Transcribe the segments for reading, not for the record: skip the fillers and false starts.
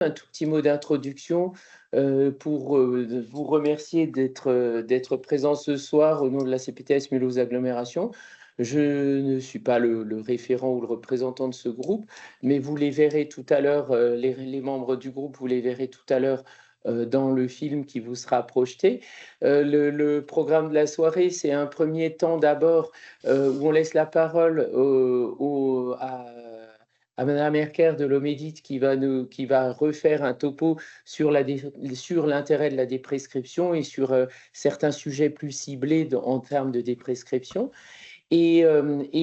Un tout petit mot d'introduction pour vous remercier d'être présent ce soir au nom de la CPTS Mulhouse Agglomération. Je ne suis pas le référent ou le représentant de ce groupe, mais vous les verrez tout à l'heure, les membres du groupe, vous les verrez tout à l'heure dans le film qui vous sera projeté. Le programme de la soirée, c'est un premier temps d'abord où on laisse la parole à Madame Erker de l'Omédite qui va refaire un topo sur l'intérêt de la déprescription et sur certains sujets plus ciblés en termes de déprescription. Et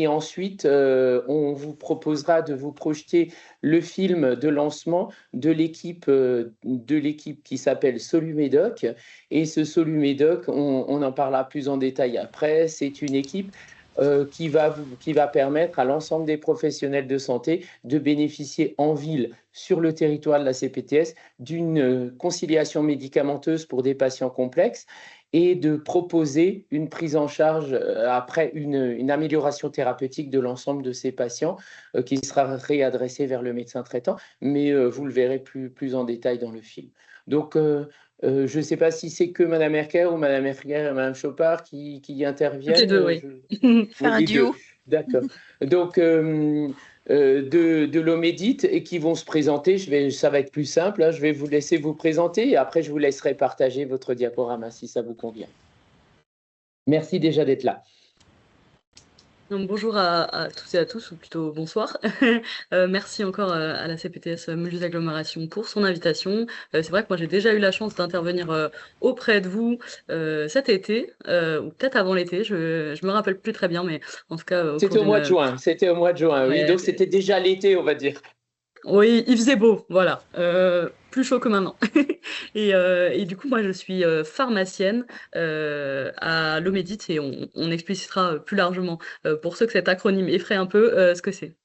ensuite, on vous proposera de vous projeter le film de lancement de l'équipe qui s'appelle Solumédoc. Et ce Solumédoc, on en parlera plus en détail après. C'est une équipe qui va permettre à l'ensemble des professionnels de santé de bénéficier en ville, sur le territoire de la CPTS, d'une conciliation médicamenteuse pour des patients complexes et de proposer une prise en charge après une amélioration thérapeutique de l'ensemble de ces patients qui sera réadressée vers le médecin traitant, mais vous le verrez plus en détail dans le film. Donc, je ne sais pas si c'est que Madame Erker ou Madame Erker et Madame Chopard qui Toutes les interviennent. deux, oui. Ou Faire un les deux, duo. d'accord. Donc, de l'Omédite et qui vont se présenter. Ça va être plus simple, hein, je vais vous laisser vous présenter et après je vous laisserai partager votre diaporama si ça vous convient. Merci déjà d'être là. Donc, bonjour à toutes et à tous, ou plutôt bonsoir. Merci encore à la CPTS Mulhouse Agglomération pour son invitation. C'est vrai que moi j'ai déjà eu la chance d'intervenir auprès de vous cet été, ou peut-être avant l'été, je me rappelle plus très bien, mais en tout cas au cours C'était au mois de d'une... juin, oui, Ouais, donc c'était déjà l'été, on va dire. oui, il faisait beau, voilà. Plus chaud que maintenant. Et du coup, moi, je suis pharmacienne à l'Omédite et on explicitera plus largement pour ceux que cet acronyme effraie un peu ce que c'est.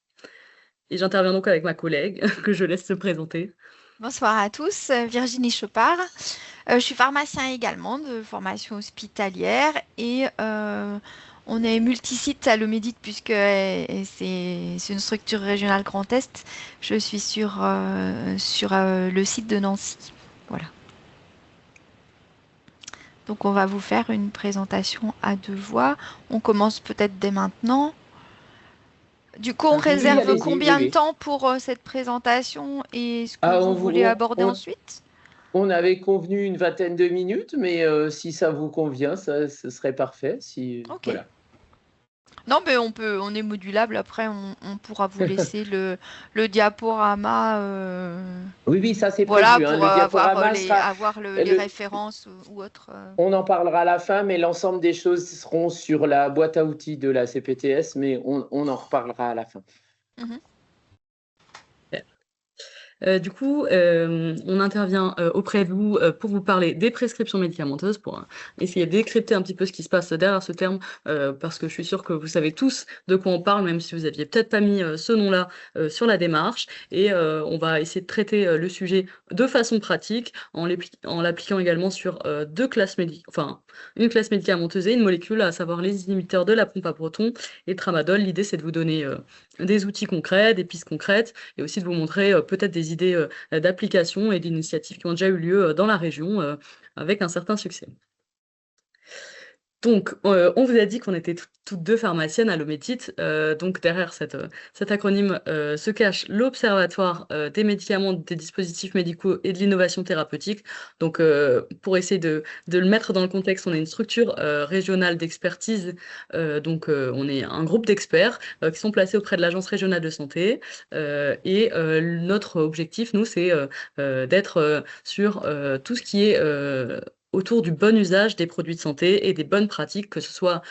Et j'interviens donc avec ma collègue que je laisse se présenter. Bonsoir à tous, Virginie Chopard. Je suis pharmacien également de formation hospitalière et on est multisite à l'Omédite puisque c'est une structure régionale Grand Est. Je suis sur le site de Nancy. Voilà. Donc on va vous faire une présentation à deux voix. On commence peut-être dès maintenant. Du coup, on Oui, réserve allez-y, oui, combien de oui. temps pour cette présentation et ce que Ah, vous voulez aborder ensuite? on avait convenu une vingtaine de minutes, mais si ça vous convient, ce serait parfait. Ok. Voilà. Non, mais on est modulable. Après, on pourra vous laisser le diaporama, Oui, oui, ça c'est voilà, prévu, hein. pour Le diaporama avoir les le- références ou autres. on en parlera à la fin, mais l'ensemble des choses seront sur la boîte à outils de la CPTS, mais on en reparlera à la fin. Mhm. Du coup, on intervient auprès de vous pour vous parler des prescriptions médicamenteuses, pour essayer de décrypter un petit peu ce qui se passe derrière ce terme, parce que je suis sûre que vous savez tous de quoi on parle, même si vous aviez peut-être pas mis ce nom-là sur la démarche. Et on va essayer de traiter le sujet de façon pratique, en l'appliquant également sur une classe médicamenteuse et une molécule, à savoir les inhibiteurs de la pompe à protons et tramadol. L'idée, c'est de vous donner des outils concrets, des pistes concrètes, et aussi de vous montrer peut-être des idées d'application et d'initiatives qui ont déjà eu lieu dans la région avec un certain succès. Donc, on vous a dit qu'on était toutes deux pharmaciennes à l'Omédite. Donc, derrière cet acronyme se cache l'Observatoire des médicaments, des dispositifs médicaux et de l'innovation thérapeutique. Donc, pour essayer de le mettre dans le contexte, on est une structure régionale d'expertise. Donc, on est un groupe d'experts qui sont placés auprès de l'Agence régionale de santé. Et notre objectif, nous, c'est d'être sur tout ce qui est autour du bon usage des produits de santé et des bonnes pratiques, que ce soit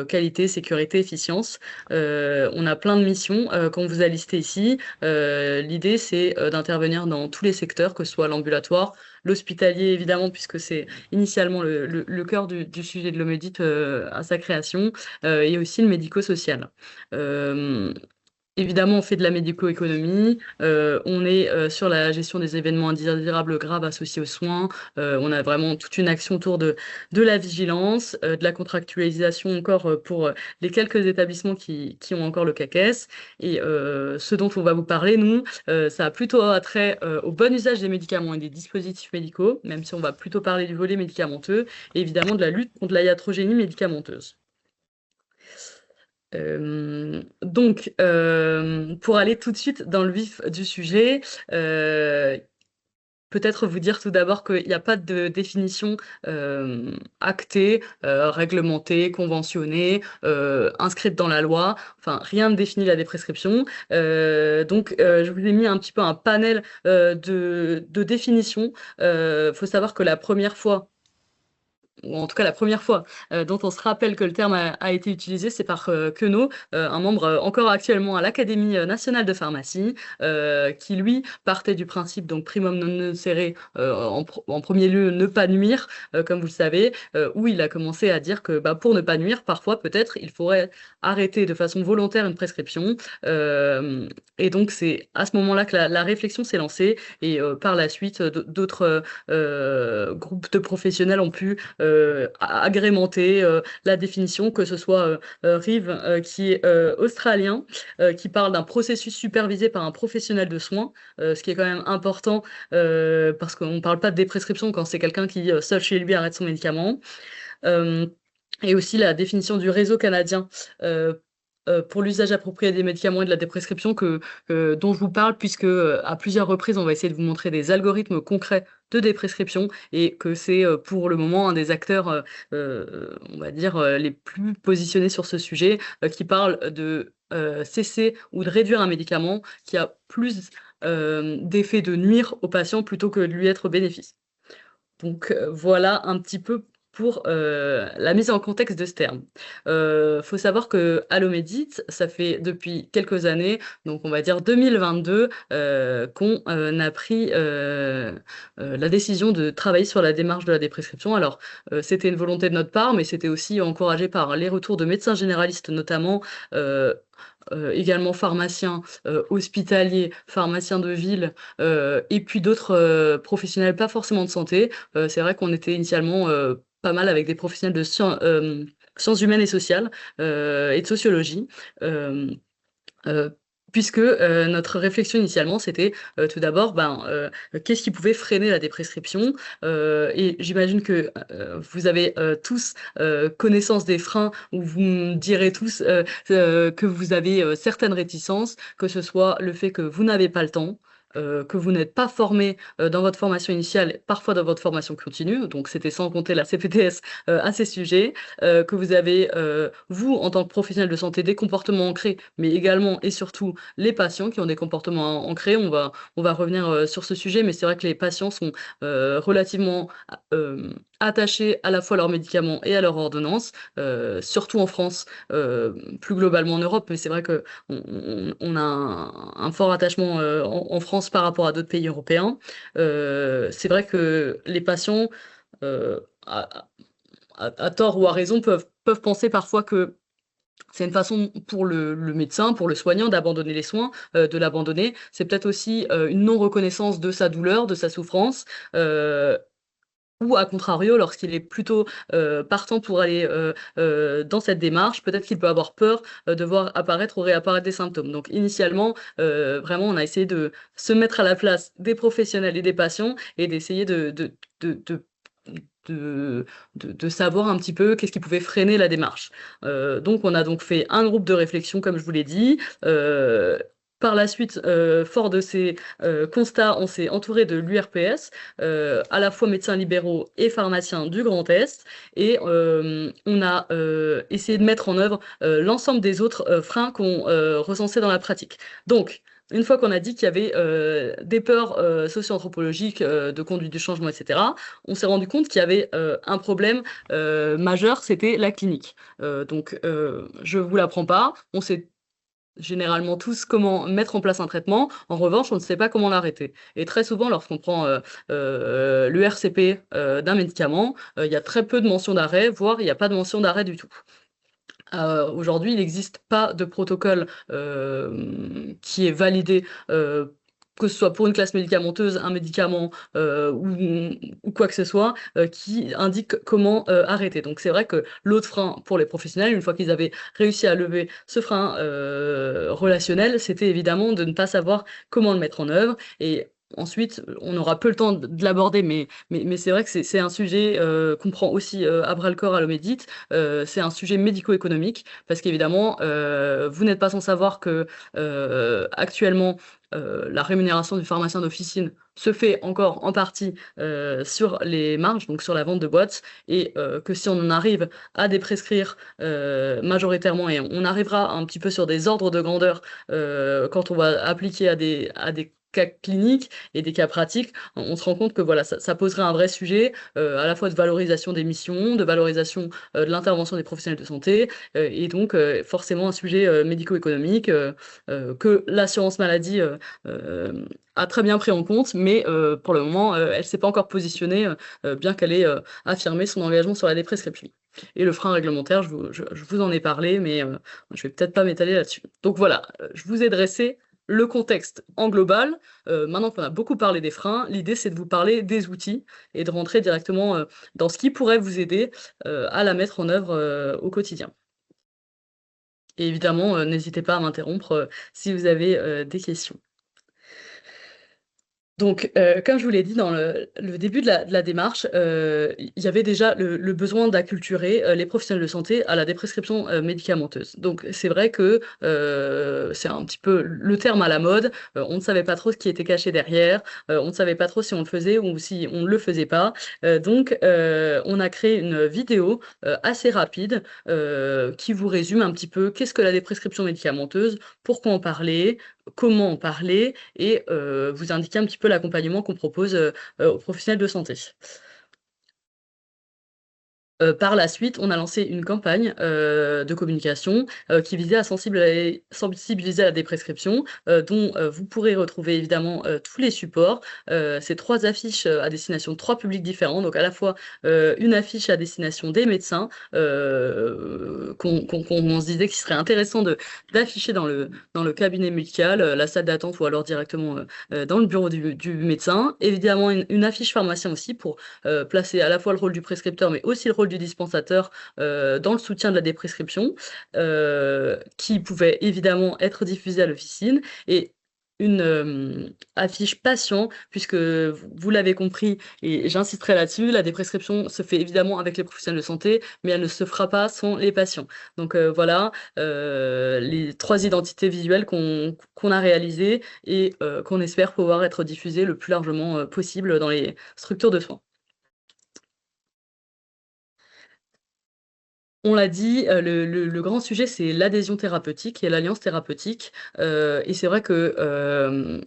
qualité, sécurité, efficience. On a plein de missions qu'on vous a listées ici. L'idée, c'est d'intervenir dans tous les secteurs, que ce soit l'ambulatoire, l'hospitalier, évidemment, puisque c'est initialement le cœur du sujet de l'Omédite à sa création, et aussi le médico-social. Évidemment, on fait de la médico-économie, on est sur la gestion des événements indésirables graves associés aux soins, on a vraiment toute une action autour de la vigilance, de la contractualisation encore pour les quelques établissements qui ont encore le CAQES. Et ce dont on va vous parler, nous, ça a plutôt attrait au bon usage des médicaments et des dispositifs médicaux, même si on va plutôt parler du volet médicamenteux, et évidemment de la lutte contre la iatrogénie médicamenteuse. Donc, pour aller tout de suite dans le vif du sujet, peut-être vous dire tout d'abord qu'il n'y a pas de définition actée, réglementée, conventionnée, inscrite dans la loi. Enfin, rien ne définit la déprescription. Donc, je vous ai mis un petit peu un panel de définitions. Faut savoir que la première fois, ou en tout cas la première fois dont on se rappelle que le terme a été utilisé, c'est par Queneau, un membre encore actuellement à l'Académie nationale de pharmacie, qui lui partait du principe, donc primum non nocere, en premier lieu ne pas nuire, comme vous le savez, où il a commencé à dire que pour ne pas nuire, parfois peut-être il faudrait arrêter de façon volontaire une prescription, et donc c'est à ce moment-là que la réflexion s'est lancée, et par la suite d'autres groupes de professionnels ont pu agrémenter la définition, que ce soit Rive, qui est australien, qui parle d'un processus supervisé par un professionnel de soins, ce qui est quand même important, parce qu'on ne parle pas de déprescription quand c'est quelqu'un qui, seul chez lui, arrête son médicament. Et aussi la définition du réseau canadien pour l'usage approprié des médicaments et de la déprescription dont je vous parle, puisque à plusieurs reprises, on va essayer de vous montrer des algorithmes concrets de déprescription, et que c'est pour le moment un des acteurs, on va dire, les plus positionnés sur ce sujet, qui parle de cesser ou de réduire un médicament qui a plus d'effet de nuire au patient plutôt que de lui être bénéfice. Donc voilà un petit peu pour la mise en contexte de ce terme. Faut savoir que Allomédit, ça fait depuis quelques années, donc on va dire 2022, qu'on a pris la décision de travailler sur la démarche de la déprescription. Alors, c'était une volonté de notre part, mais c'était aussi encouragé par les retours de médecins généralistes notamment, également pharmaciens hospitaliers, pharmaciens de ville, et puis d'autres professionnels pas forcément de santé. C'est vrai qu'on était initialement pas mal avec des professionnels de sciences humaines et sociales, et de sociologie. Puisque notre réflexion initialement, c'était tout d'abord, qu'est-ce qui pouvait freiner la déprescription, et j'imagine que vous avez tous connaissance des freins, où vous me direz tous que vous avez certaines réticences, que ce soit le fait que vous n'avez pas le temps, que vous n'êtes pas formé dans votre formation initiale, parfois dans votre formation continue, donc c'était sans compter la CPTS à ces sujets, que vous avez, vous, en tant que professionnel de santé, des comportements ancrés, mais également et surtout les patients qui ont des comportements ancrés. On va revenir sur ce sujet, mais c'est vrai que les patients sont relativement attachés à la fois à leurs médicaments et à leurs ordonnances, surtout en France, plus globalement en Europe, mais c'est vrai qu'on a un fort attachement en France par rapport à d'autres pays européens. C'est vrai que les patients, à tort ou à raison, peuvent penser parfois que c'est une façon pour le médecin, pour le soignant, d'abandonner les soins, de l'abandonner. C'est peut-être aussi une non-reconnaissance de sa douleur, de sa souffrance, ou à contrario, lorsqu'il est plutôt partant pour aller dans cette démarche, peut-être qu'il peut avoir peur de voir apparaître ou réapparaître des symptômes. Donc initialement, vraiment, on a essayé de se mettre à la place des professionnels et des patients, et d'essayer de savoir un petit peu qu'est-ce qui pouvait freiner la démarche. Donc on a donc fait un groupe de réflexion, comme je vous l'ai dit. Par la suite, fort de ces constats, on s'est entouré de l'URPS, à la fois médecins libéraux et pharmaciens du Grand Est, et on a essayé de mettre en œuvre l'ensemble des autres freins qu'on recensait dans la pratique. Donc, une fois qu'on a dit qu'il y avait des peurs socio-anthropologiques, de conduite du changement, etc., on s'est rendu compte qu'il y avait un problème majeur, c'était la clinique. Donc, je vous l'apprends pas, on sait généralement tous comment mettre en place un traitement. En revanche, on ne sait pas comment l'arrêter. Et très souvent, lorsqu'on prend l'ERCP d'un médicament, il y a très peu de mentions d'arrêt, voire il n'y a pas de mention d'arrêt du tout. Aujourd'hui, il n'existe pas de protocole qui est validé, que ce soit pour une classe médicamenteuse, un médicament ou quoi que ce soit, qui indique comment arrêter. Donc c'est vrai que l'autre frein pour les professionnels, une fois qu'ils avaient réussi à lever ce frein relationnel, c'était évidemment de ne pas savoir comment le mettre en œuvre. Et ensuite, on aura peu le temps de l'aborder, mais c'est vrai que c'est un sujet qu'on prend aussi à bras-le-corps à l'Omédite. C'est un sujet médico-économique, parce qu'évidemment, vous n'êtes pas sans savoir que actuellement, la rémunération du pharmacien d'officine se fait encore en partie sur les marges, donc sur la vente de boîtes, et que si on en arrive à déprescrire majoritairement, et on arrivera un petit peu sur des ordres de grandeur quand on va appliquer à des cas cliniques et des cas pratiques, on se rend compte que voilà, ça poserait un vrai sujet à la fois de valorisation des missions, de valorisation de l'intervention des professionnels de santé, et donc forcément un sujet médico-économique que l'assurance maladie a très bien pris en compte, mais pour le moment, elle ne s'est pas encore positionnée, bien qu'elle ait affirmé son engagement sur la déprescription. Et le frein réglementaire, je vous en ai parlé, mais je vais peut-être pas m'étaler là-dessus. Donc voilà, je vous ai dressé le contexte en global. Maintenant qu'on a beaucoup parlé des freins, l'idée c'est de vous parler des outils et de rentrer directement dans ce qui pourrait vous aider à la mettre en œuvre au quotidien. Et évidemment, n'hésitez pas à m'interrompre si vous avez des questions. Donc, comme je vous l'ai dit dans le début de la démarche, il y avait déjà le besoin d'acculturer les professionnels de santé à la déprescription médicamenteuse. Donc, c'est vrai que c'est un petit peu le terme à la mode. On ne savait pas trop ce qui était caché derrière. On ne savait pas trop si on le faisait ou si on ne le faisait pas. Donc, on a créé une vidéo assez rapide qui vous résume un petit peu qu'est-ce que la déprescription médicamenteuse, pourquoi en parler, comment en parler et vous indiquer un petit peu l'accompagnement qu'on propose aux professionnels de santé. Par la suite, on a lancé une campagne de communication qui visait à sensibiliser à la déprescription, dont vous pourrez retrouver évidemment tous les supports. C'est 3 affiches à destination de 3 publics différents, donc à la fois une affiche à destination des médecins qu'on se disait qu'il serait intéressant d'afficher dans le cabinet médical, la salle d'attente ou alors directement dans le bureau du médecin. Évidemment, une affiche pharmacien aussi pour placer à la fois le rôle du prescripteur mais aussi le rôle du dispensateur dans le soutien de la déprescription, qui pouvait évidemment être diffusée à l'officine, et une affiche patient, puisque vous l'avez compris, et j'insisterai là-dessus, la déprescription se fait évidemment avec les professionnels de santé, mais elle ne se fera pas sans les patients. Donc voilà, les 3 identités visuelles qu'on a réalisées et qu'on espère pouvoir être diffusées le plus largement possible dans les structures de soins. On l'a dit, le grand sujet, c'est l'adhésion thérapeutique et l'alliance thérapeutique, et c'est vrai que,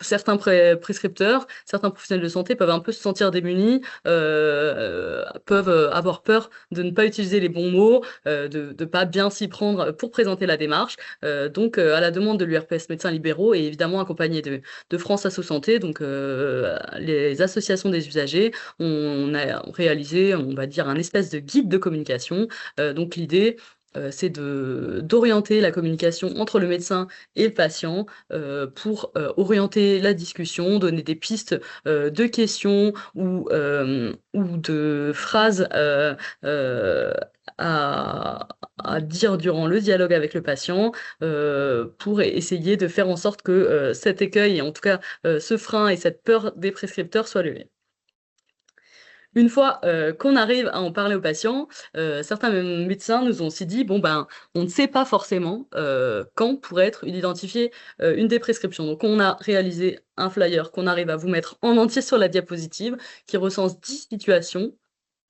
certains prescripteurs, certains professionnels de santé peuvent un peu se sentir démunis, peuvent avoir peur de ne pas utiliser les bons mots, de ne pas bien s'y prendre pour présenter la démarche. Donc, à la demande de l'URPS Médecins Libéraux et évidemment accompagné de France Asso Santé, donc les associations des usagers, on a réalisé, on va dire, un espèce de guide de communication. Donc l'idée, c'est d'orienter la communication entre le médecin et le patient pour orienter la discussion, donner des pistes de questions ou de phrases à dire durant le dialogue avec le patient pour essayer de faire en sorte que cet écueil, et en tout cas ce frein et cette peur des prescripteurs soient levés. Une fois qu'on arrive à en parler aux patients, certains médecins nous ont aussi dit, bon ben, on ne sait pas forcément quand pourrait être identifiée une déprescription. Donc on a réalisé un flyer qu'on arrive à vous mettre en entier sur la diapositive, qui recense 10 situations.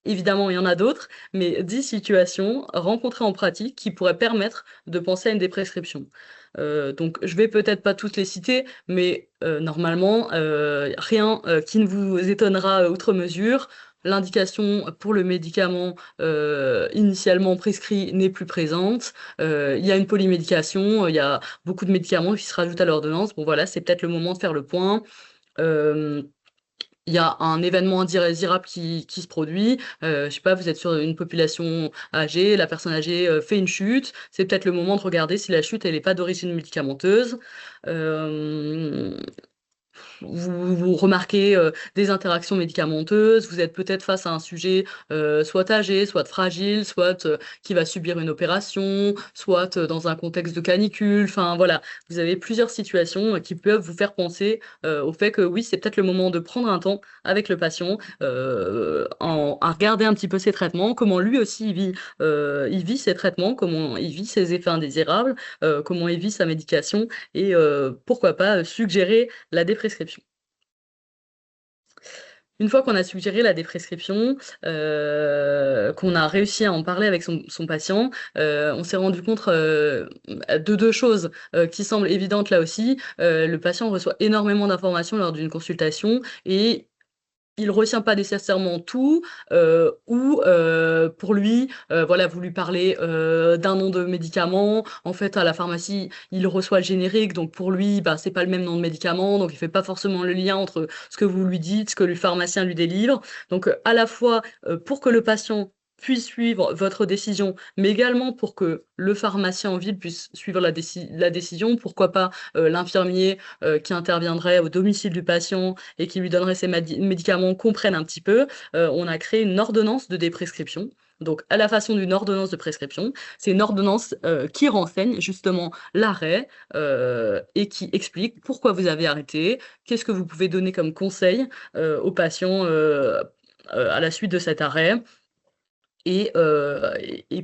Évidemment, il y en a d'autres, mais 10 situations rencontrées en pratique qui pourraient permettre de penser à une déprescription. Donc je vais peut-être pas toutes les citer, mais normalement, rien qui ne vous étonnera outre mesure. L'indication pour le médicament initialement prescrit n'est plus présente. Il y a une polymédication, il y a beaucoup de médicaments qui se rajoutent à l'ordonnance. Bon voilà, c'est peut-être le moment de faire le point. Il il y a un événement indésirable qui se produit. Je sais pas, vous êtes sur une population âgée, la personne âgée fait une chute. C'est peut-être le moment de regarder si la chute, elle n'est pas d'origine médicamenteuse. Euh, vous remarquez des interactions médicamenteuses, vous êtes peut-être face à un sujet soit âgé, soit fragile, soit qui va subir une opération, soit dans un contexte de canicule. Enfin voilà, vous avez plusieurs situations qui peuvent vous faire penser au fait que oui, c'est peut-être le moment de prendre un temps avec le patient, à regarder un petit peu ses traitements, comment lui aussi il vit ses traitements, comment il vit ses effets indésirables, comment il vit sa médication et pourquoi pas suggérer la déprescription. Une fois qu'on a suggéré la déprescription, qu'on a réussi à en parler avec son patient, on s'est rendu compte de deux choses qui semblent évidentes là aussi. Le patient reçoit énormément d'informations lors d'une consultation et il retient pas nécessairement tout, ou pour lui, voilà, vous lui parlez d'un nom de médicament. En fait, à la pharmacie, il reçoit le générique, donc pour lui, bah, c'est pas le même nom de médicament, donc il fait pas forcément le lien entre ce que vous lui dites, ce que le pharmacien lui délivre. Donc, à la fois, pour que le patient puisse suivre votre décision, mais également pour que le pharmacien en ville puisse suivre la décision, pourquoi pas l'infirmier qui interviendrait au domicile du patient et qui lui donnerait ses médicaments comprennent un petit peu, on a créé une ordonnance de déprescription. Donc, à la façon d'une ordonnance de prescription, c'est une ordonnance qui renseigne justement l'arrêt et qui explique pourquoi vous avez arrêté, qu'est-ce que vous pouvez donner comme conseil au patient à la suite de cet arrêt. Et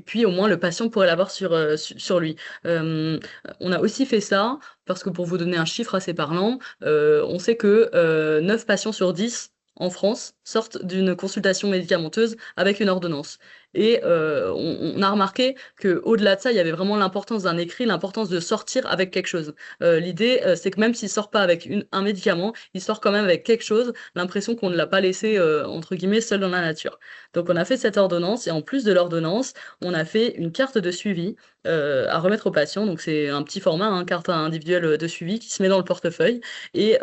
puis au moins le patient pourrait l'avoir sur lui. Euh, on a aussi fait ça parce que pour vous donner un chiffre assez parlant, on sait que 9 patients sur 10 en France sortent d'une consultation médicamenteuse avec une ordonnance. Et on a remarqué qu'au-delà de ça, il y avait vraiment l'importance d'un écrit, l'importance de sortir avec quelque chose. L'idée, c'est que même s'il sort pas avec un médicament, il sort quand même avec quelque chose, l'impression qu'on ne l'a pas laissé, entre guillemets, seul dans la nature. Donc on a fait cette ordonnance et en plus de l'ordonnance, on a fait une carte de suivi à remettre au patient. Donc c'est un petit format, hein, carte individuelle de suivi qui se met dans le portefeuille et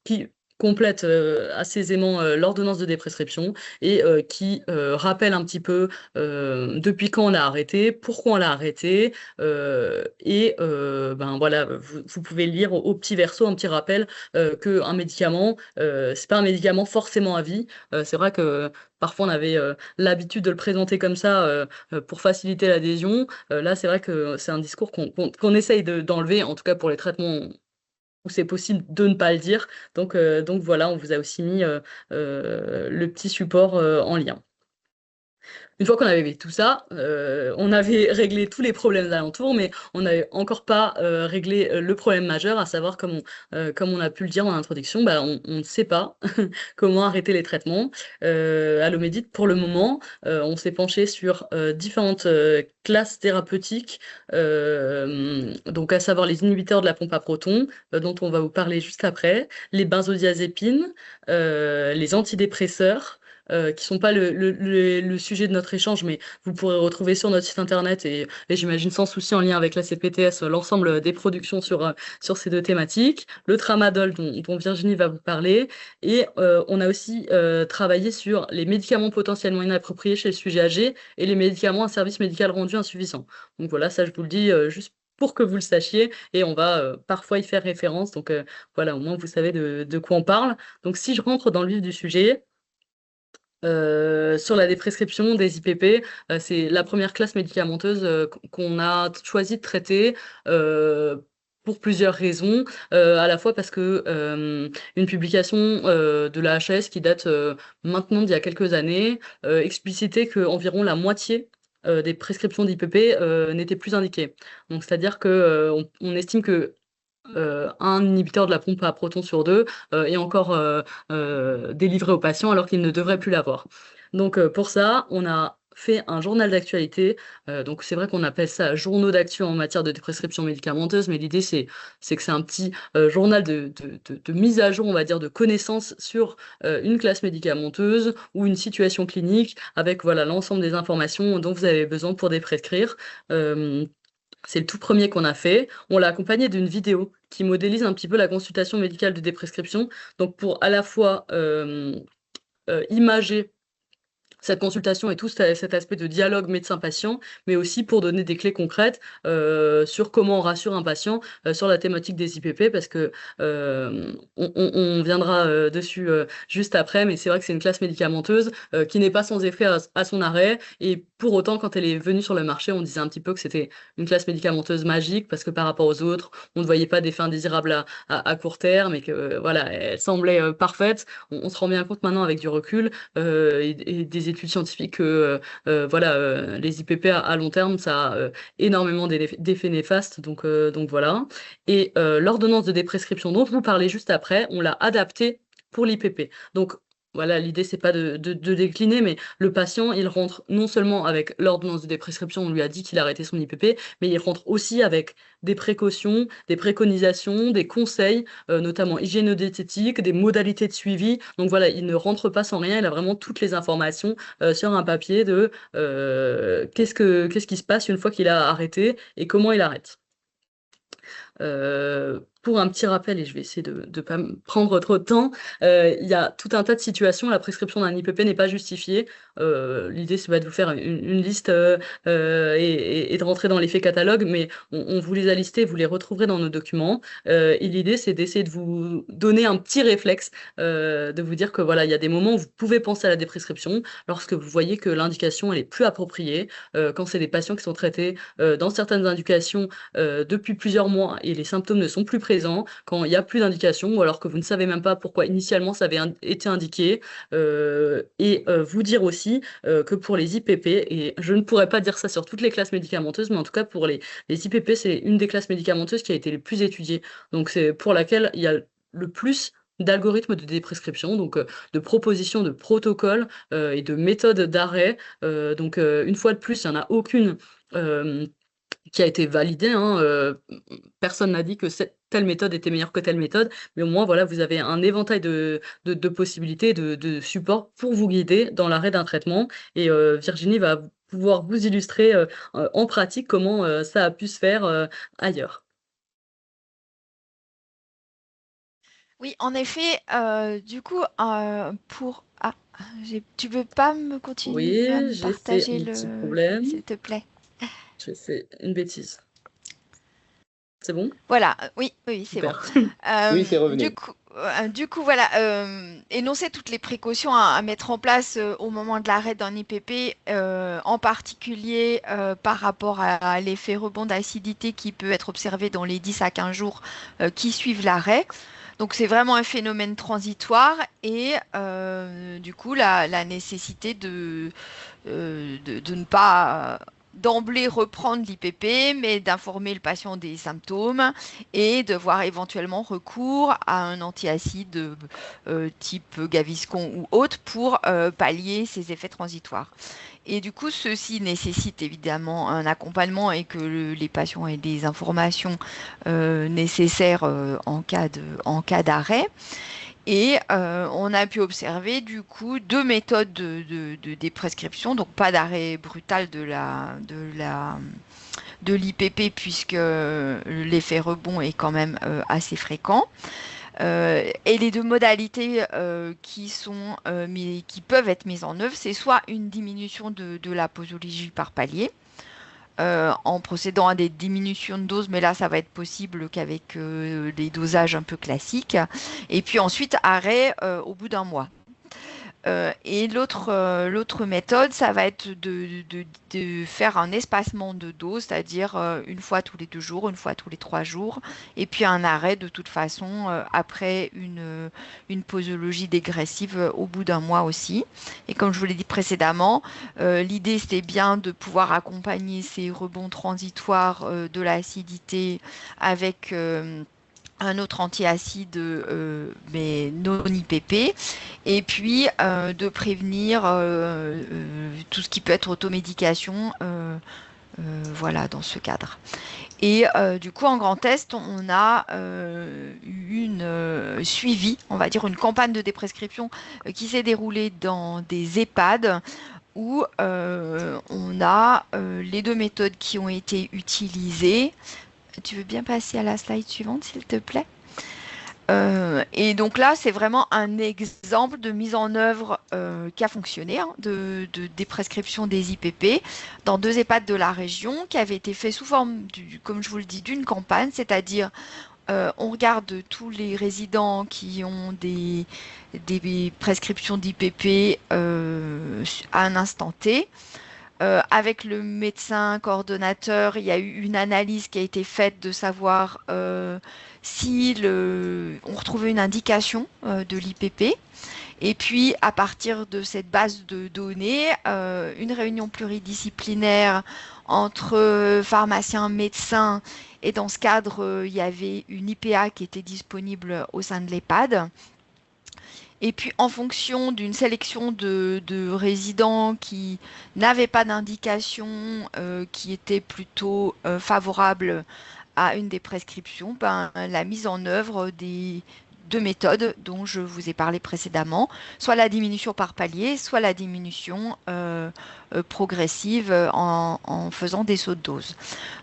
qui complète assez aisément l'ordonnance de déprescription et qui rappelle un petit peu depuis quand on l'a arrêté, pourquoi on l'a arrêté et ben voilà, vous pouvez lire au petit verso un petit rappel qu'un médicament, c'est pas un médicament forcément à vie. C'est vrai que parfois, on avait l'habitude de le présenter comme ça pour faciliter l'adhésion. Là, c'est vrai que c'est un discours qu'on essaye d'enlever, en tout cas pour les traitements où c'est possible de ne pas le dire. Donc voilà, on vous a aussi mis le petit support en lien. Une fois qu'on avait fait tout ça, on avait réglé tous les problèmes d'alentour, mais on n'avait encore pas réglé le problème majeur, à savoir, comme on a pu le dire en introduction, bah, on ne sait pas comment arrêter les traitements. À l'Omédite, pour le moment, on s'est penché sur différentes classes thérapeutiques, donc à savoir les inhibiteurs de la pompe à protons, dont on va vous parler juste après, les benzodiazépines, les antidépresseurs, qui sont pas le sujet de notre échange, mais vous pourrez retrouver sur notre site internet et j'imagine sans souci en lien avec la CPTS l'ensemble des productions sur ces deux thématiques. Le tramadol dont Virginie va vous parler. Et on a aussi travaillé sur les médicaments potentiellement inappropriés chez le sujet âgé et les médicaments à service médical rendu insuffisant. Donc voilà, ça je vous le dis juste pour que vous le sachiez, et on va parfois y faire référence. Donc voilà, au moins vous savez de quoi on parle. Donc si je rentre dans le vif du sujet, sur la déprescription des IPP, c'est la première classe médicamenteuse qu'on a choisi de traiter pour plusieurs raisons, à la fois parce que une publication de la HAS qui date maintenant d'il y a quelques années explicitait qu'environ la moitié des prescriptions d'IPP n'étaient plus indiquées. Donc c'est-à-dire que on estime que un inhibiteur de la pompe à protons sur deux est encore délivré aux patients alors qu'il ne devrait plus l'avoir. Donc pour ça, on a fait un journal d'actualité. Donc c'est vrai qu'on appelle ça journaux d'actu en matière de prescription médicamenteuse, mais l'idée c'est que c'est un petit journal de mise à jour, on va dire, de connaissances sur une classe médicamenteuse ou une situation clinique avec voilà l'ensemble des informations dont vous avez besoin pour déprescrire. C'est le tout premier qu'on a fait. On l'a accompagné d'une vidéo qui modélise un petit peu la consultation médicale de déprescription. Donc pour à la fois imager cette consultation et tout cet aspect de dialogue médecin-patient, mais aussi pour donner des clés concrètes sur comment on rassure un patient sur la thématique des IPP, parce que on viendra dessus juste après, mais c'est vrai que c'est une classe médicamenteuse qui n'est pas sans effet à son arrêt, et pour autant, quand elle est venue sur le marché, on disait un petit peu que c'était une classe médicamenteuse magique, parce que par rapport aux autres, on ne voyait pas d'effets indésirables à court terme, et que voilà, elle semblait parfaite. On se rend bien compte maintenant avec du recul et des études scientifiques que voilà, les IPP à long terme, ça a énormément d'effets néfastes. Donc voilà. Et l'ordonnance de déprescription dont vous parlez juste après, on l'a adaptée pour l'IPP. Donc voilà, l'idée, c'est pas de décliner, mais le patient, il rentre non seulement avec l'ordonnance de déprescription, on lui a dit qu'il arrêtait son IPP, mais il rentre aussi avec des précautions, des préconisations, des conseils, notamment hygiéno-diététique, des modalités de suivi. Donc voilà, il ne rentre pas sans rien, il a vraiment toutes les informations sur un papier de qu'est-ce qui se passe une fois qu'il a arrêté et comment il arrête. Pour un petit rappel, et je vais essayer de ne pas me prendre trop de temps, il y a tout un tas de situations. La prescription d'un IPP n'est pas justifiée. L'idée, c'est pas de vous faire une liste et de rentrer dans l'effet catalogue, mais on vous les a listés, vous les retrouverez dans nos documents. Et l'idée, c'est d'essayer de vous donner un petit réflexe, de vous dire que voilà, il y a des moments où vous pouvez penser à la déprescription lorsque vous voyez que l'indication elle est plus appropriée, quand c'est des patients qui sont traités dans certaines indications depuis plusieurs mois et les symptômes ne sont plus présents, quand il n'y a plus d'indication, ou alors que vous ne savez même pas pourquoi initialement ça avait été indiqué, et vous dire aussi que pour les IPP, et je ne pourrais pas dire ça sur toutes les classes médicamenteuses, mais en tout cas pour les IPP, c'est une des classes médicamenteuses qui a été les plus étudiées, donc c'est pour laquelle il y a le plus d'algorithmes de déprescription, donc de propositions de protocoles et de méthodes d'arrêt. Donc une fois de plus, il n'y en a aucune qui a été validée, hein, personne n'a dit que telle méthode était meilleure que telle méthode, mais au moins voilà, vous avez un éventail de possibilités, de supports pour vous guider dans l'arrêt d'un traitement. Et Virginie va pouvoir vous illustrer en pratique comment ça a pu se faire ailleurs. Oui, en effet, du coup, pour... Ah, tu peux pas me continuer à Oui, me j'ai fait partager un petit le... problème. S'il te plaît. J'ai fait une bêtise. C'est bon? Voilà, oui, oui, c'est bon. Super. Oui, c'est revenu. Du coup, voilà, énoncer toutes les précautions à mettre en place au moment de l'arrêt d'un IPP, en particulier par rapport à l'effet rebond d'acidité qui peut être observé dans les 10 à 15 jours qui suivent l'arrêt. Donc c'est vraiment un phénomène transitoire et du coup la nécessité de ne pas d'emblée reprendre l'IPP, mais d'informer le patient des symptômes et de voir éventuellement recours à un antiacide type Gaviscon ou autre pour pallier ces effets transitoires. Et du coup, ceci nécessite évidemment un accompagnement et que les patients aient des informations nécessaires en cas d'arrêt. Et on a pu observer du coup deux méthodes de déprescription, donc pas d'arrêt brutal de l'IPP puisque l'effet rebond est quand même assez fréquent. Et les deux modalités qui peuvent être mises en œuvre, c'est soit une diminution de la posologie par palier, en procédant à des diminutions de doses, mais là, ça va être possible qu'avec des dosages un peu classiques. Et puis ensuite, arrêt au bout d'un mois. Et l'autre méthode, ça va être de faire un espacement de dose, c'est-à-dire une fois tous les 2 jours, une fois tous les 3 jours, et puis un arrêt de toute façon après une posologie dégressive au bout d'un mois aussi. Et comme je vous l'ai dit précédemment, l'idée c'était bien de pouvoir accompagner ces rebonds transitoires de l'acidité avec un autre antiacide, mais non IPP, et puis de prévenir tout ce qui peut être automédication, voilà, dans ce cadre. Et du coup, en grand test, on a suivi, on va dire, une campagne de déprescription qui s'est déroulée dans des EHPAD où on a les deux méthodes qui ont été utilisées. Tu veux bien passer à la slide suivante, s'il te plaît? Et donc là, c'est vraiment un exemple de mise en œuvre qui a fonctionné, hein, des prescriptions des IPP dans 2 EHPAD de la région, qui avait été fait sous forme, comme je vous le dis, d'une campagne, c'est-à-dire on regarde tous les résidents qui ont des prescriptions d'IPP à un instant T. Avec le médecin coordonnateur, il y a eu une analyse qui a été faite de savoir si on retrouvait une indication de l'IPP. Et puis, à partir de cette base de données, une réunion pluridisciplinaire entre pharmaciens, médecins, et dans ce cadre, il y avait une IPA qui était disponible au sein de l'EHPAD. Et puis, en fonction d'une sélection de résidents qui n'avaient pas d'indication, qui étaient plutôt favorables à une des prescriptions, la mise en œuvre des 2 méthodes dont je vous ai parlé précédemment, soit la diminution par palier, soit la diminution progressive en faisant des sauts de dose.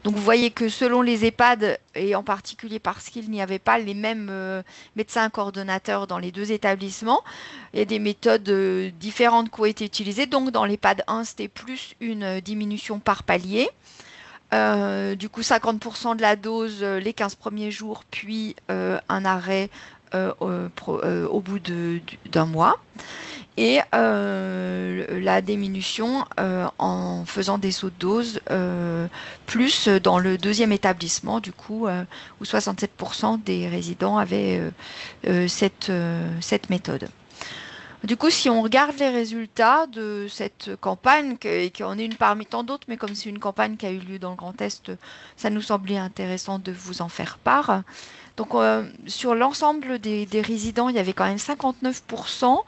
Donc vous voyez que selon les EHPAD, et en particulier parce qu'il n'y avait pas les mêmes médecins coordonnateurs dans les 2 établissements, il y a des méthodes différentes qui ont été utilisées. Donc dans l'EHPAD 1, c'était plus une diminution par palier. Du coup, 50% de la dose les 15 premiers jours, puis un arrêt au bout d'un mois. Et la diminution en faisant des sauts de dose, plus dans le 2e établissement, du coup, où 67% des résidents avaient cette méthode. Du coup, si on regarde les résultats de cette campagne, qui en est une parmi tant d'autres, mais comme c'est une campagne qui a eu lieu dans le Grand Est, ça nous semblait intéressant de vous en faire part. Donc, sur l'ensemble des résidents, il y avait quand même 59%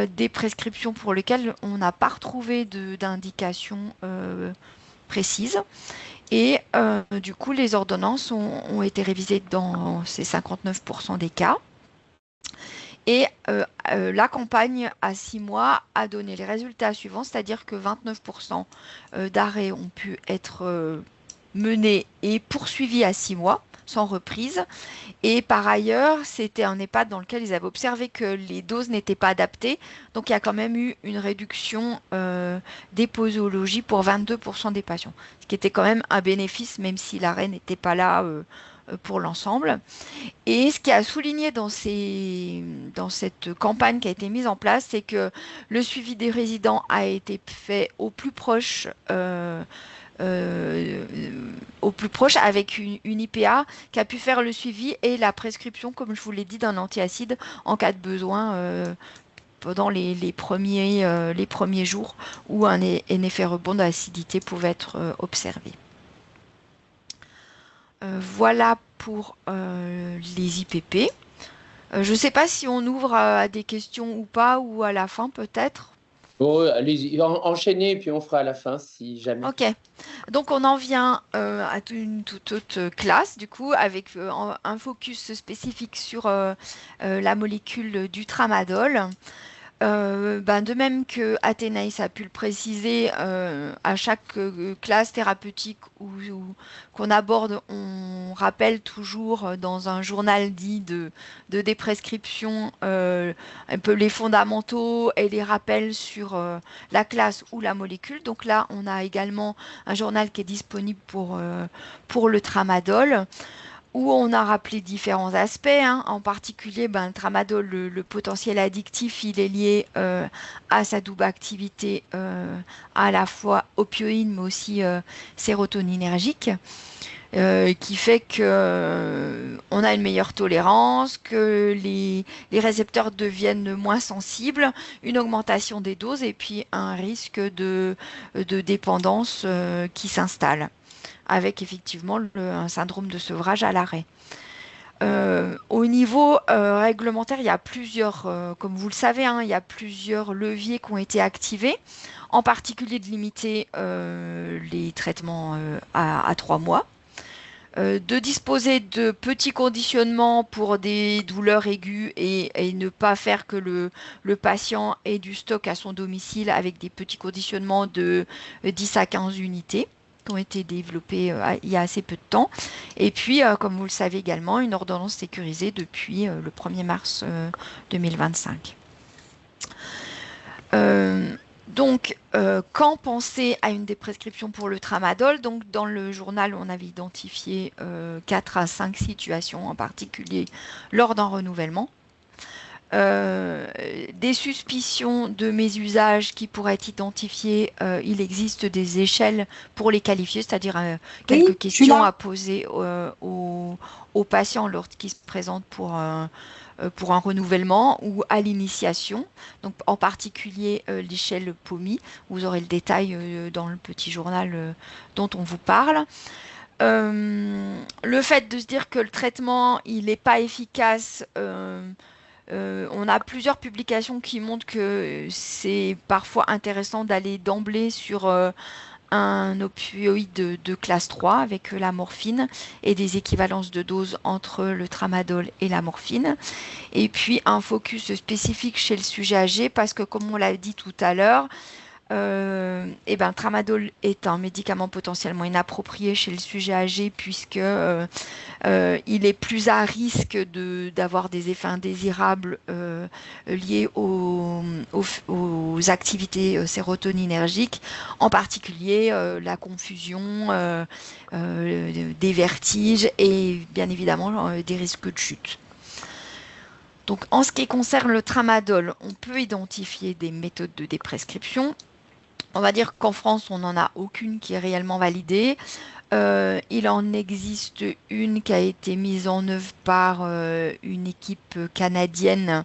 des prescriptions pour lesquelles on n'a pas retrouvé d'indication précise. Et du coup, les ordonnances ont été révisées dans ces 59% des cas. Et la campagne à 6 mois a donné les résultats suivants, c'est-à-dire que 29% d'arrêts ont pu être menés et poursuivis à 6 mois, sans reprise. Et par ailleurs, c'était un EHPAD dans lequel ils avaient observé que les doses n'étaient pas adaptées. Donc il y a quand même eu une réduction des posologies pour 22% des patients, ce qui était quand même un bénéfice, même si l'arrêt n'était pas là pour l'ensemble. Et ce qui a souligné dans cette campagne qui a été mise en place, c'est que le suivi des résidents a été fait au plus proche avec une IPA qui a pu faire le suivi et la prescription, comme je vous l'ai dit, d'un antiacide en cas de besoin pendant les premiers jours où un effet rebond d'acidité pouvait être observé. Voilà pour les IPP. Je ne sais pas si on ouvre à des questions ou pas, ou à la fin peut-être. Bon, allez-y, enchaînez et puis on fera à la fin si jamais. Ok, donc on en vient à une toute autre classe, du coup, avec un focus spécifique sur la molécule du tramadol. De même que Athénaïs a pu le préciser, à chaque classe thérapeutique qu'on aborde, on rappelle toujours dans un journal dit de déprescription un peu les fondamentaux et les rappels sur la classe ou la molécule. Donc là, on a également un journal qui est disponible pour le tramadol, où on a rappelé différents aspects, hein. En particulier, le tramadol, le potentiel addictif, il est lié à sa double activité à la fois opioïde, mais aussi sérotoninergique, qui fait que on a une meilleure tolérance, que les récepteurs deviennent moins sensibles, une augmentation des doses et puis un risque de dépendance qui s'installe, avec effectivement un syndrome de sevrage à l'arrêt. Au niveau réglementaire, il y a plusieurs, comme vous le savez, hein, il y a plusieurs leviers qui ont été activés, en particulier de limiter les traitements à 3 mois. de disposer de petits conditionnements pour des douleurs aiguës et ne pas faire que le patient ait du stock à son domicile avec des petits conditionnements de 10 à 15 unités qui ont été développés il y a assez peu de temps. Et puis, comme vous le savez également, une ordonnance sécurisée depuis le 1er mars 2025. Quand penser à une des prescriptions pour le tramadol? Donc, dans le journal, on avait identifié 4 à 5 situations en particulier lors d'un renouvellement. Des suspicions de mésusage qui pourraient être identifiées. Il existe des échelles pour les qualifier, c'est-à-dire quelques questions à poser aux patients lorsqu'ils se présentent pour un renouvellement ou à l'initiation. Donc, en particulier l'échelle POMI. Vous aurez le détail dans le petit journal dont on vous parle. Le fait de se dire que le traitement il n'est pas efficace, on a plusieurs publications qui montrent que c'est parfois intéressant d'aller d'emblée sur un opioïde de classe 3 avec la morphine et des équivalences de doses entre le tramadol et la morphine. Et puis un focus spécifique chez le sujet âgé parce que comme on l'a dit tout à l'heure, tramadol est un médicament potentiellement inapproprié chez le sujet âgé puisque il est plus à risque d'avoir des effets indésirables liés aux activités sérotoninergiques, en particulier la confusion, des vertiges et bien évidemment des risques de chute. Donc, en ce qui concerne le tramadol, on peut identifier des méthodes de déprescription. On va dire qu'en France, on n'en a aucune qui est réellement validée. Il en existe une qui a été mise en œuvre par une équipe canadienne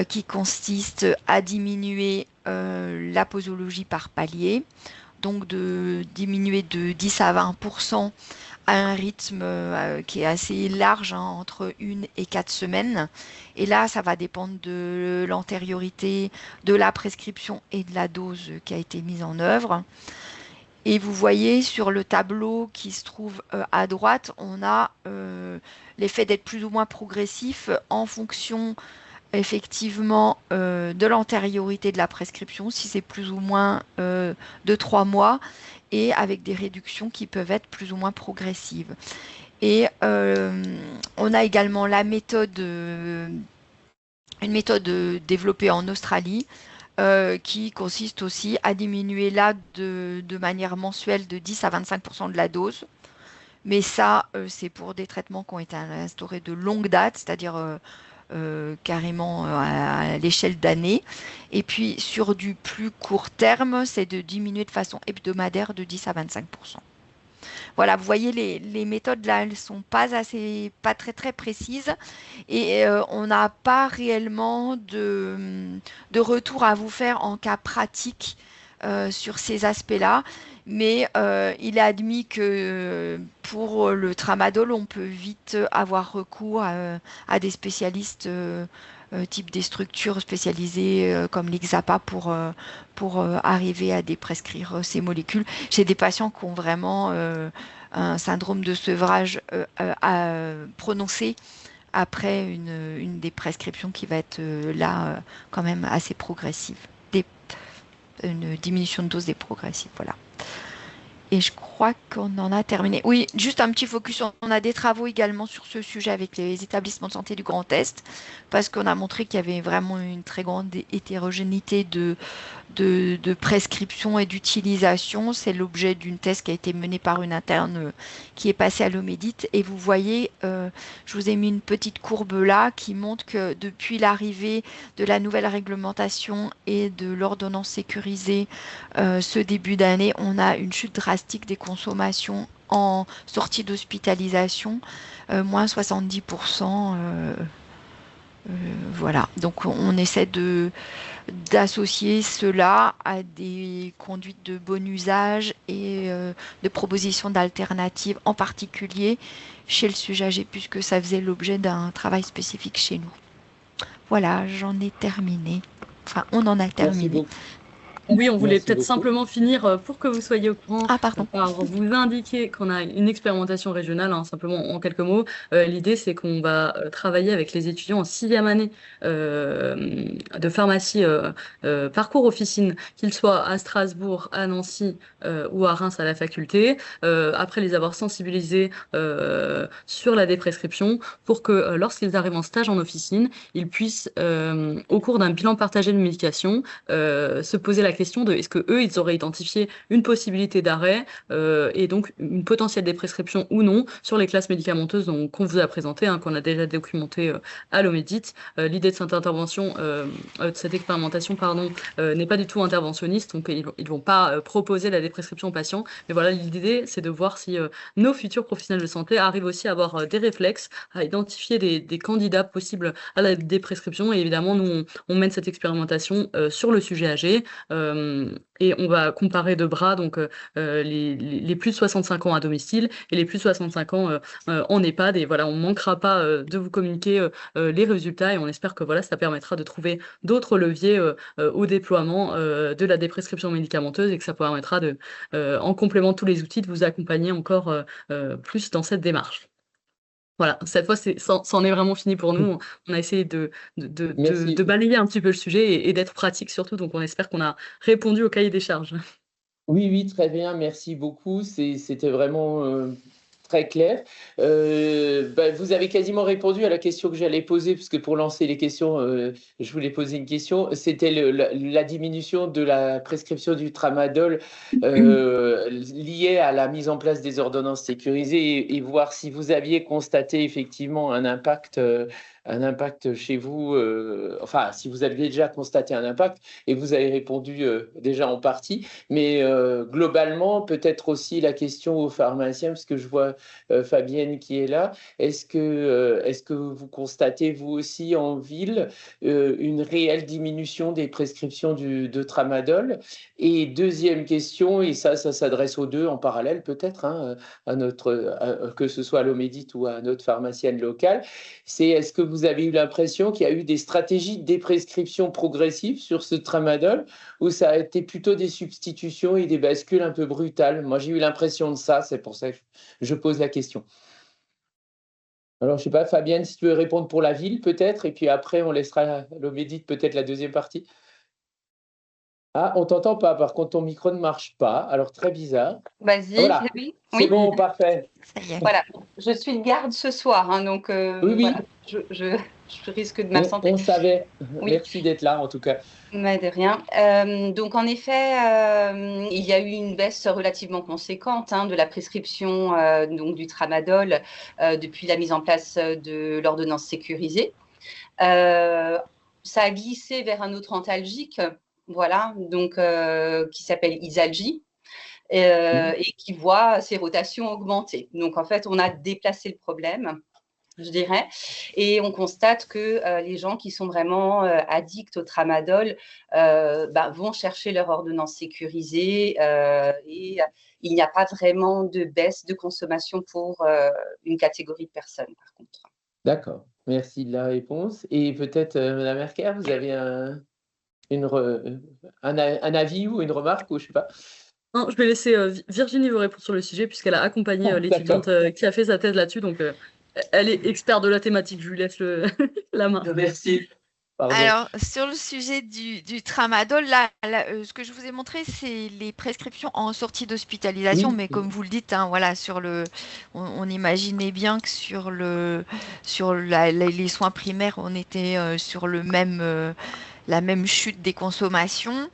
qui consiste à diminuer la posologie par palier, donc de diminuer de 10 à 20% à un rythme qui est assez large, entre 1 et 4 semaines. Et là, ça va dépendre de l'antériorité, de la prescription et de la dose qui a été mise en œuvre. Et vous voyez sur le tableau qui se trouve à droite, on a l'effet d'être plus ou moins progressif en fonction effectivement de l'antériorité de la prescription, si c'est plus ou moins de 3 mois, et avec des réductions qui peuvent être plus ou moins progressives. Et on a également la méthode, une méthode développée en Australie, qui consiste aussi à diminuer là de manière mensuelle de 10 à 25% de la dose. Mais ça, c'est pour des traitements qui ont été instaurés de longue date, c'est-à-dire carrément à l'échelle d'années. Et puis sur du plus court terme, c'est de diminuer de façon hebdomadaire de 10 à 25%. Voilà, vous voyez, les méthodes là, elles sont pas très très précises et on n'a pas réellement de retour à vous faire en cas pratique sur ces aspects-là. Mais il est admis que pour le tramadol, on peut vite avoir recours à des spécialistes type des structures spécialisées comme l'IXAPA pour arriver à déprescrire ces molécules chez des patients qui ont vraiment un syndrome de sevrage prononcé après une des prescriptions qui va être là quand même assez progressive. Une diminution de dose des progressives, voilà. Et je crois qu'on en a terminé. Oui, juste un petit focus. On a des travaux également sur ce sujet avec les établissements de santé du Grand Est, parce qu'on a montré qu'il y avait vraiment une très grande hétérogénéité de prescription et d'utilisation. C'est l'objet d'une thèse qui a été menée par une interne qui est passée à l'Omédit. Et vous voyez, je vous ai mis une petite courbe là qui montre que depuis l'arrivée de la nouvelle réglementation et de l'ordonnance sécurisée ce début d'année, on a une chute drastique des consommations en sortie d'hospitalisation, moins 70%. Voilà, donc on essaie d'associer cela à des conduites de bon usage et de propositions d'alternatives, en particulier chez le sujet âgé, puisque ça faisait l'objet d'un travail spécifique chez nous. Voilà, j'en ai terminé. Enfin, on en a terminé. Oui, on voulait Merci peut-être beaucoup. simplement finir pour que vous soyez au courant, Ah, pardon. par vous indiquer qu'on a une expérimentation régionale, hein, simplement en quelques mots. L'idée, c'est qu'on va travailler avec les étudiants en 6e année de pharmacie parcours officine, qu'ils soient à Strasbourg, à Nancy ou à Reims à la faculté, après les avoir sensibilisés sur la déprescription, pour que lorsqu'ils arrivent en stage en officine, ils puissent, au cours d'un bilan partagé de médication, se poser la question de est-ce que eux ils auraient identifié une possibilité d'arrêt et donc une potentielle déprescription ou non sur les classes médicamenteuses qu'on vous a présentées, hein, qu'on a déjà documenté à l'Omédit. L'idée de cette intervention, de cette expérimentation, pardon, n'est pas du tout interventionniste, donc ils vont pas proposer la déprescription aux patients, mais voilà, l'idée c'est de voir si nos futurs professionnels de santé arrivent aussi à avoir des réflexes, à identifier des candidats possibles à la déprescription, et évidemment nous on mène cette expérimentation sur le sujet âgé. Et on va comparer de bras donc les plus de 65 ans à domicile et les plus de 65 ans en EHPAD. Et voilà, on ne manquera pas de vous communiquer les résultats, et on espère que voilà, ça permettra de trouver d'autres leviers au déploiement de la déprescription médicamenteuse, et que ça permettra de, en complément de tous les outils, de vous accompagner encore plus dans cette démarche. Voilà, cette fois, c'en est vraiment fini pour nous. On a essayé de Merci. balayer un petit peu le sujet et d'être pratique surtout. Donc, on espère qu'on a répondu au cahier des charges. Oui, oui, très bien, merci beaucoup. C'était vraiment très clair. Vous avez quasiment répondu à la question que j'allais poser, puisque pour lancer les questions, je voulais poser une question. C'était la diminution de la prescription du tramadol liée à la mise en place des ordonnances sécurisées, et voir si vous aviez constaté effectivement un impact chez vous, enfin, si vous aviez déjà constaté un impact, et vous avez répondu déjà en partie. Mais globalement, peut-être aussi la question aux pharmaciens, parce que je vois Fabienne qui est là. Est-ce que vous constatez, vous aussi, en ville, une réelle diminution des prescriptions de tramadol? Et deuxième question, et ça s'adresse aux deux en parallèle peut-être, hein, que ce soit à l'Omédit ou à notre pharmacienne locale, c'est est-ce que vous avez eu l'impression qu'il y a eu des stratégies de déprescription progressive sur ce tramadol, ou ça a été plutôt des substitutions et des bascules un peu brutales? Moi, j'ai eu l'impression de ça, c'est pour ça que je pose la question. Alors, je ne sais pas, Fabienne, si tu veux répondre pour la ville, peut-être, et puis après, on laissera l'Omédite, peut-être la deuxième partie. Ah, on t'entend pas, par contre, ton micro ne marche pas, alors très bizarre. Vas-y, Voilà, oui, c'est bon, parfait. Ça y est. voilà. Je suis de garde ce soir, hein, donc Oui, oui, voilà, je risque de m'absenter. on savait. Oui. Merci d'être là, en tout cas. Mais de rien. Donc, en effet, il y a eu une baisse relativement conséquente, hein, de la prescription donc du tramadol depuis la mise en place de l'ordonnance sécurisée. Ça a glissé vers un autre antalgique, voilà, donc qui s'appelle Isalgie. Et qui voit ses rotations augmenter. Donc, en fait, on a déplacé le problème, je dirais, et on constate que les gens qui sont vraiment addicts au tramadol vont chercher leur ordonnance sécurisée et il n'y a pas vraiment de baisse de consommation pour une catégorie de personnes, par contre. D'accord, merci de la réponse. Et peut-être, Madame Merker, vous avez un avis ou une remarque, ou je ne sais pas. Non, je vais laisser Virginie vous répondre sur le sujet, puisqu'elle a accompagné l'étudiante qui a fait sa thèse là-dessus. Donc, elle est experte de la thématique. Je lui laisse la main. Merci. Pardon. Alors, sur le sujet du tramadol, là, ce que je vous ai montré, c'est les prescriptions en sortie d'hospitalisation, Oui. mais comme vous le dites, hein, voilà, on imaginait bien que sur les soins primaires, on était sur la même chute des consommations.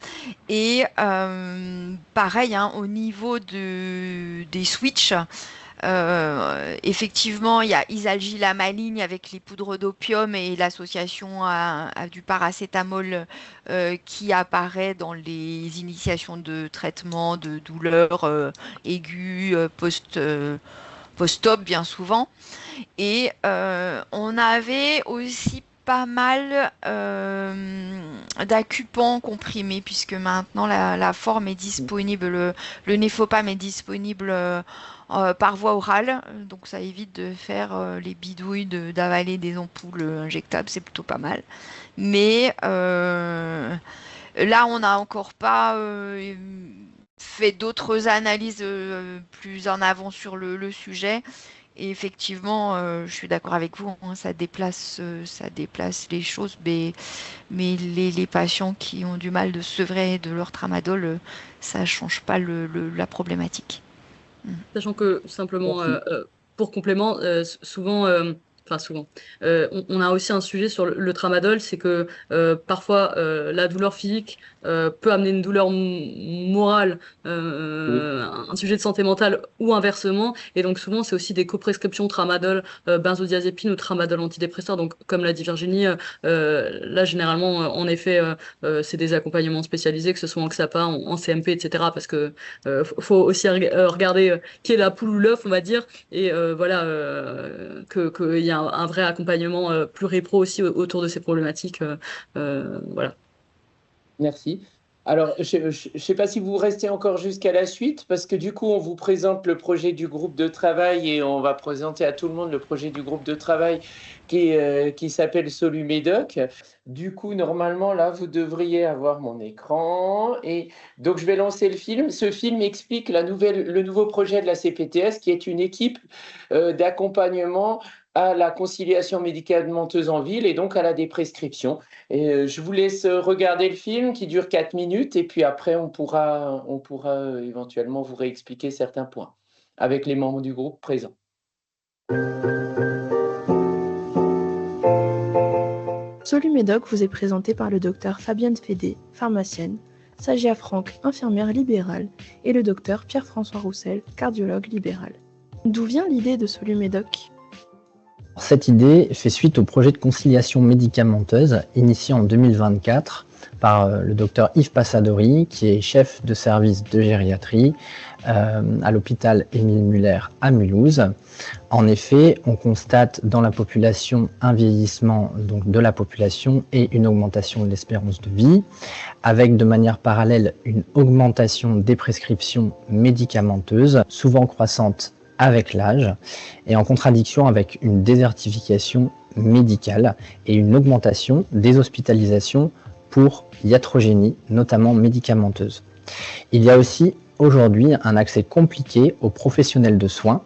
Et pareil, hein, au niveau des switches, effectivement, il y a Isalgie la maligne avec les poudres d'opium et l'association à du paracétamol qui apparaît dans les initiations de traitement de douleurs aiguës post-op bien souvent. Et on avait aussi pas mal d'acupants comprimés, puisque maintenant la forme est disponible, le Nefopam est disponible par voie orale, donc ça évite de faire les bidouilles d'avaler des ampoules injectables, c'est plutôt pas mal. Mais Là, on n'a encore pas fait d'autres analyses plus en avant sur le sujet. Et effectivement, je suis d'accord avec vous, hein, ça déplace les choses, mais les patients qui ont du mal de se sevrer de leur tramadol, ça ne change pas la problématique. Sachant que, simplement, pour complément, souvent, on a aussi un sujet sur le tramadol, c'est que parfois la douleur physique peut amener une douleur morale, un sujet de santé mentale ou inversement. Et donc souvent, c'est aussi des coprescriptions tramadol, benzodiazépine ou tramadol antidépresseur. Donc comme l'a dit Virginie, là généralement, en effet, c'est des accompagnements spécialisés, que ce soit en XAPA, en CMP, etc. Parce que faut aussi regarder qui est la poule ou l'œuf, on va dire, et voilà, qu'il y a un vrai accompagnement pluripro aussi autour de ces problématiques. Voilà. Merci. Alors, je ne sais pas si vous restez encore jusqu'à la suite, parce que du coup, on vous présente le projet du groupe de travail et on va présenter à tout le monde le projet du groupe de travail qui s'appelle Solumédoc. Du coup, normalement, là, vous devriez avoir mon écran. Et donc, je vais lancer le film. Ce film explique le nouveau projet de la CPTS, qui est une équipe d'accompagnement à la conciliation médicamenteuse en ville et donc à la déprescription. Et je vous laisse regarder le film qui dure 4 minutes et puis après on pourra éventuellement vous réexpliquer certains points avec les membres du groupe présents. Solumédoc vous est présenté par le docteur Fabienne Fédé, pharmacienne, Sagia Franck, infirmière libérale, et le docteur Pierre-François Roussel, cardiologue libéral. D'où vient l'idée de Solumédoc ? Cette idée fait suite au projet de conciliation médicamenteuse initié en 2024 par le docteur Yves Passadori, qui est chef de service de gériatrie à l'hôpital Émile Muller à Mulhouse. En effet, on constate dans la population un vieillissement donc, de la population et une augmentation de l'espérance de vie, avec de manière parallèle une augmentation des prescriptions médicamenteuses, souvent croissante avec l'âge, et en contradiction avec une désertification médicale et une augmentation des hospitalisations pour iatrogénie, notamment médicamenteuse. Il y a aussi aujourd'hui un accès compliqué aux professionnels de soins,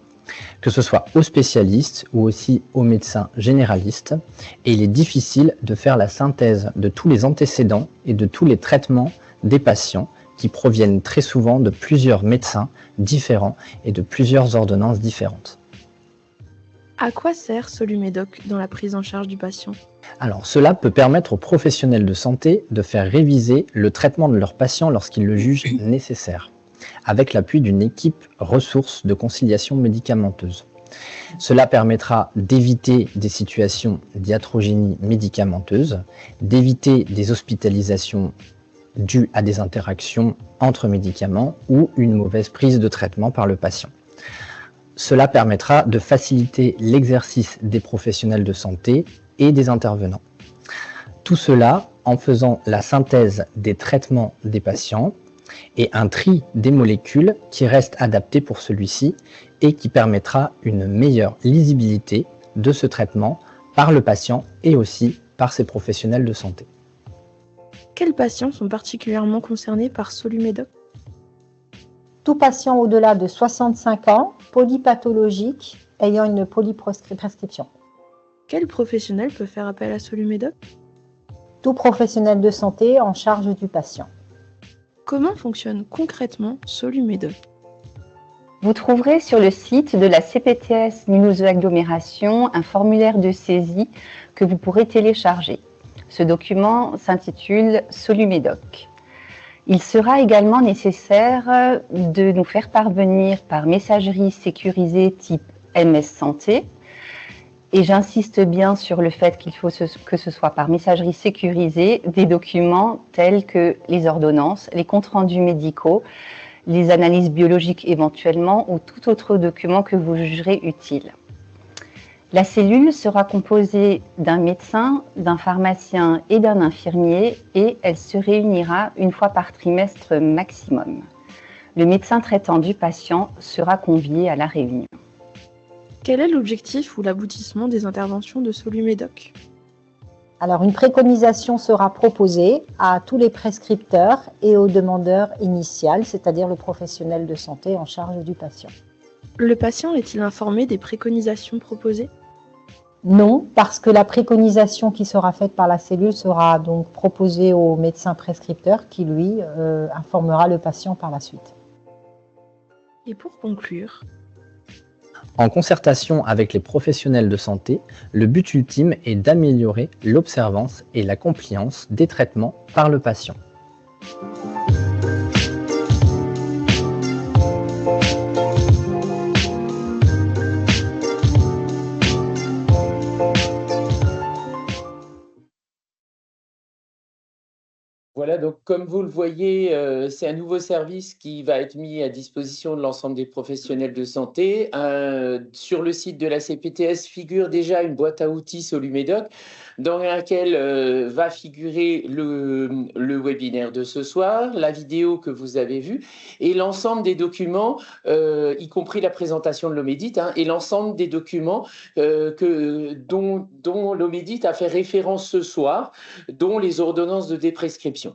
que ce soit aux spécialistes ou aussi aux médecins généralistes, et il est difficile de faire la synthèse de tous les antécédents et de tous les traitements des patients qui proviennent très souvent de plusieurs médecins différents et de plusieurs ordonnances différentes. À quoi sert Solumédoc dans la prise en charge du patient ? Alors, cela peut permettre aux professionnels de santé de faire réviser le traitement de leurs patients lorsqu'ils le jugent nécessaire, avec l'appui d'une équipe ressources de conciliation médicamenteuse. Cela permettra d'éviter des situations d'iatrogénie médicamenteuse, d'éviter des hospitalisations dues à des interactions entre médicaments ou une mauvaise prise de traitement par le patient. Cela permettra de faciliter l'exercice des professionnels de santé et des intervenants. Tout cela en faisant la synthèse des traitements des patients et un tri des molécules qui restent adaptées pour celui-ci et qui permettra une meilleure lisibilité de ce traitement par le patient et aussi par ses professionnels de santé. Quels patients sont particulièrement concernés par Solumédoc ? Tout patient au-delà de 65 ans, polypathologique, ayant une polyprescription. Quel professionnel peut faire appel à Solumédoc ? Tout professionnel de santé en charge du patient. Comment fonctionne concrètement Solumédoc ? Vous trouverez sur le site de la CPTS Mulhouse Agglomération un formulaire de saisie que vous pourrez télécharger. Ce document s'intitule Solumédoc. Il sera également nécessaire de nous faire parvenir par messagerie sécurisée type MS Santé. Et j'insiste bien sur le fait qu'il faut que ce soit par messagerie sécurisée des documents tels que les ordonnances, les comptes rendus médicaux, les analyses biologiques éventuellement ou tout autre document que vous jugerez utile. La cellule sera composée d'un médecin, d'un pharmacien et d'un infirmier et elle se réunira une fois par trimestre maximum. Le médecin traitant du patient sera convié à la réunion. Quel est l'objectif ou l'aboutissement des interventions de Solumédoc ? Alors, une préconisation sera proposée à tous les prescripteurs et aux demandeurs initial, c'est-à-dire le professionnel de santé en charge du patient. Le patient est-il informé des préconisations proposées? Non, parce que la préconisation qui sera faite par la cellule sera donc proposée au médecin prescripteur qui, lui, informera le patient par la suite. Et pour conclure, En concertation avec les professionnels de santé, le but ultime est d'améliorer l'observance et la compliance des traitements par le patient. Voilà, donc comme vous le voyez, c'est un nouveau service qui va être mis à disposition de l'ensemble des professionnels de santé. Sur le site de la CPTS figure déjà une boîte à outils Solumédoc dans laquelle va figurer le webinaire de ce soir, la vidéo que vous avez vue et l'ensemble des documents, y compris la présentation de l'Omédit, et l'ensemble des documents dont l'Omédit a fait référence ce soir, dont les ordonnances de déprescription.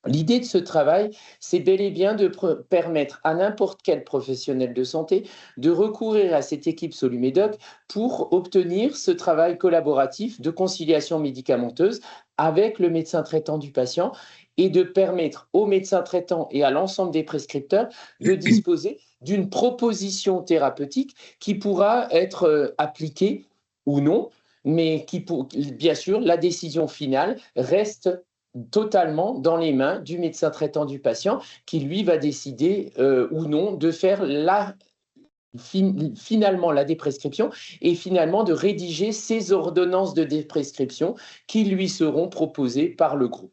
L'idée de ce travail, c'est bel et bien de permettre à n'importe quel professionnel de santé de recourir à cette équipe Solumédoc pour obtenir ce travail collaboratif de conciliation médicamenteuse avec le médecin traitant du patient et de permettre aux médecins traitants et à l'ensemble des prescripteurs de disposer d'une proposition thérapeutique qui pourra être appliquée ou non, mais bien sûr, la décision finale reste totalement dans les mains du médecin traitant du patient qui, lui, va décider ou non de faire finalement la déprescription et finalement de rédiger ces ordonnances de déprescription qui lui seront proposées par le groupe.